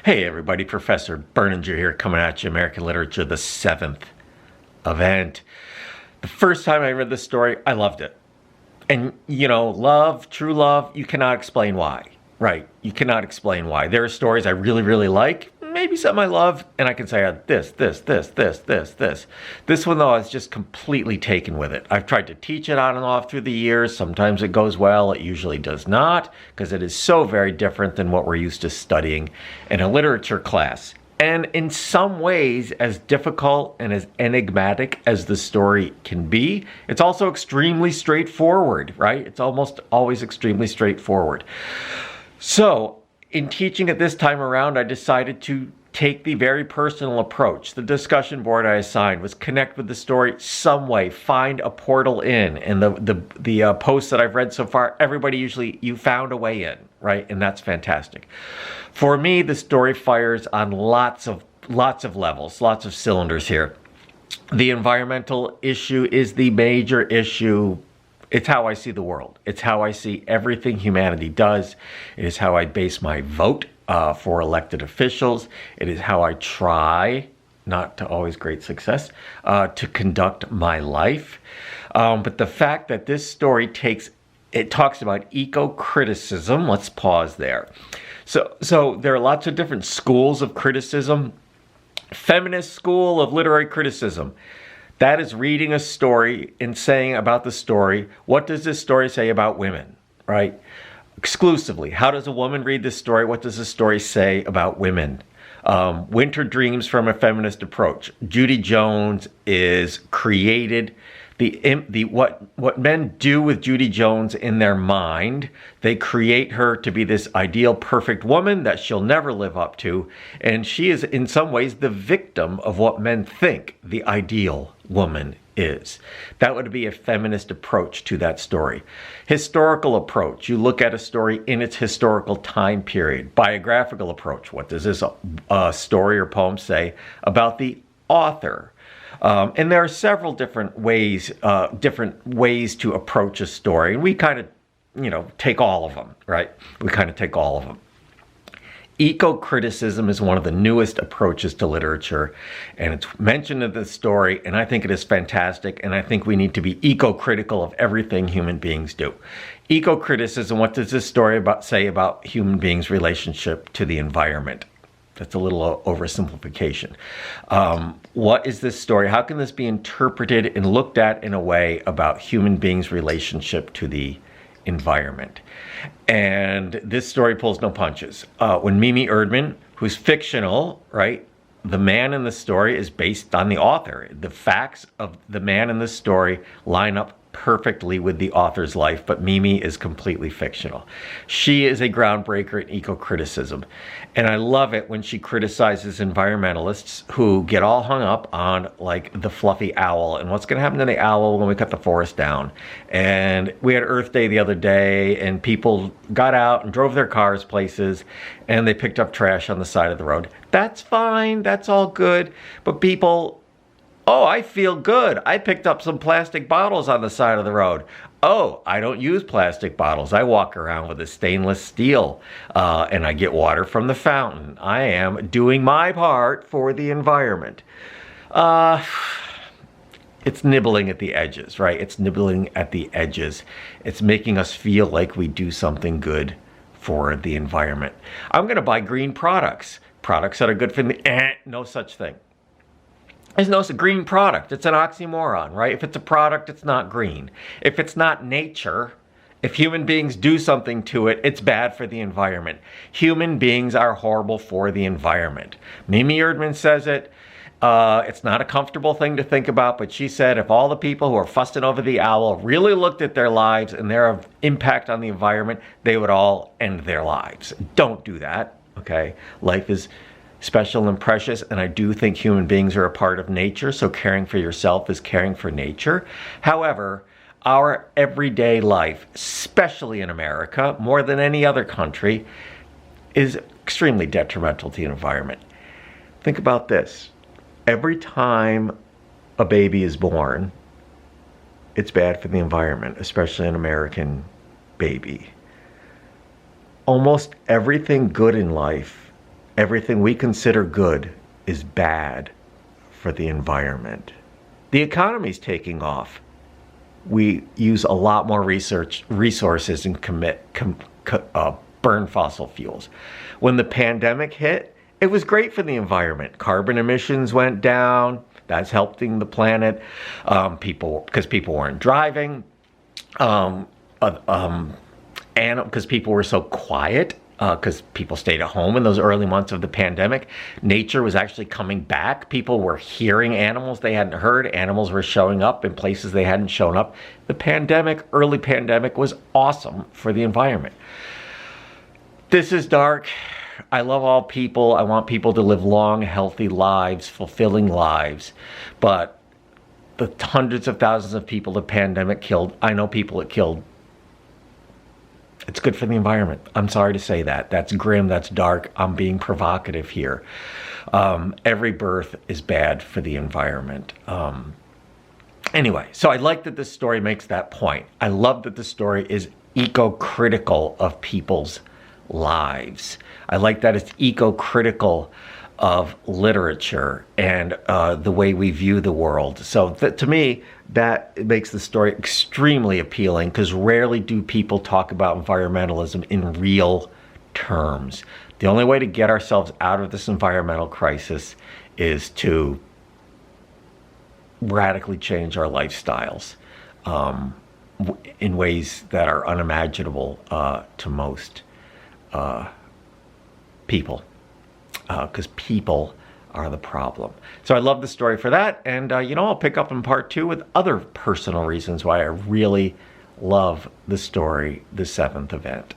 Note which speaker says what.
Speaker 1: Hey everybody, Professor Berninger here, coming at you, American Literature, the 7th event. The first time I read this story, I loved it. And, love, true love, you cannot explain why. Right, you cannot explain why. There are stories I really, really like, maybe some I love, and I can say this. This one, though, I was just completely taken with it. I've tried to teach it on and off through the years. Sometimes it goes well, it usually does not, because it is so very different than what we're used to studying in a literature class. And in some ways, as difficult and as enigmatic as the story can be, it's also extremely straightforward, right? It's almost always extremely straightforward. So, in teaching it this time around, I decided to take the very personal approach. The discussion board I assigned was connect with the story some way, find a portal in. And the posts that I've read so far, everybody usually, you found a way in, right? And that's fantastic. For me, the story fires on lots of levels, lots of cylinders here. The environmental issue is the major issue. It's how I see the world. It's how I see everything humanity does. It is how I base my vote for elected officials. It is how I try, not to always great success, to conduct my life. But the fact that this story talks about eco-criticism. Let's pause there. So there are lots of different schools of criticism. Feminist school of literary criticism. That is reading a story and saying about the story, what does this story say about women, right? Exclusively. How does a woman read this story? What does the story say about women? Winter Dreams from a feminist approach. Judy Jones is created. What men do with Judy Jones in their mind, they create her to be this ideal, perfect woman that she'll never live up to. And she is in some ways the victim of what men think the ideal woman is. That would be a feminist approach to that story. Historical approach. You look at a story in its historical time period. Biographical approach. What does this story or poem say about the author? And there are several different ways to approach a story. And we kind of, take all of them, right? We kind of take all of them. Eco-criticism is one of the newest approaches to literature, and it's mentioned in the story, and I think it is fantastic, and I think we need to be eco-critical of everything human beings do. Eco-criticism, what does this story say about human beings' relationship to the environment? That's a little oversimplification. What is this story? How can this be interpreted and looked at in a way about human beings' relationship to the environment? And this story pulls no punches. When Mimi Erdmann, who's fictional, right? The man in the story is based on the author. The facts of the man in the story line up perfectly with the author's life, but Mimi is completely fictional. She is a groundbreaker in eco-criticism. And I love it when she criticizes environmentalists who get all hung up on like the fluffy owl and what's going to happen to the owl when we cut the forest down. And we had Earth Day the other day, and people got out and drove their cars places, and they picked up trash on the side of the road. That's fine. That's all good. But people, oh, I feel good. I picked up some plastic bottles on the side of the road. Oh, I don't use plastic bottles. I walk around with a stainless steel, and I get water from the fountain. I am doing my part for the environment. It's nibbling at the edges, right? It's nibbling at the edges. It's making us feel like we do something good for the environment. I'm going to buy green products. Products that are good for me. No such thing. There's no green product. It's an oxymoron, right? If it's a product, it's not green. If it's not nature, if human beings do something to it, it's bad for the environment. Human beings are horrible for the environment. Mimi Erdmann says it. It's not a comfortable thing to think about, but she said if all the people who are fussing over the owl really looked at their lives and their impact on the environment, they would all end their lives. Don't do that, okay? Life is special and precious, and I do think human beings are a part of nature, so caring for yourself is caring for nature. However, our everyday life, especially in America, more than any other country, is extremely detrimental to the environment. Think about this. Every time a baby is born, it's bad for the environment, especially an American baby. Almost everything good in life everything we consider good is bad for the environment. The economy's taking off. We use a lot more resources and burn fossil fuels. When the pandemic hit, it was great for the environment. Carbon emissions went down. That's helping the planet. Because people weren't driving. Because people were so quiet. Because people stayed at home in those early months of the pandemic. Nature was actually coming back. People were hearing animals they hadn't heard. Animals were showing up in places they hadn't shown up. The early pandemic, was awesome for the environment. This is dark. I love all people. I want people to live long, healthy lives, fulfilling lives. But the hundreds of thousands of people the pandemic killed, I know people it killed. It's good for the environment. I'm sorry to say that. That's grim. That's dark. I'm being provocative here. Every birth is bad for the environment. Anyway, so I like that this story makes that point. I love that the story is eco-critical of people's lives. I like that it's eco-critical of literature and the way we view the world. So to me, that makes the story extremely appealing, because rarely do people talk about environmentalism in real terms. The only way to get ourselves out of this environmental crisis is to radically change our lifestyles in ways that are unimaginable to most people. Because people are the problem. So I love the story for that. And, I'll pick up in part 2 with other personal reasons why I really love the story, The Seventh Event.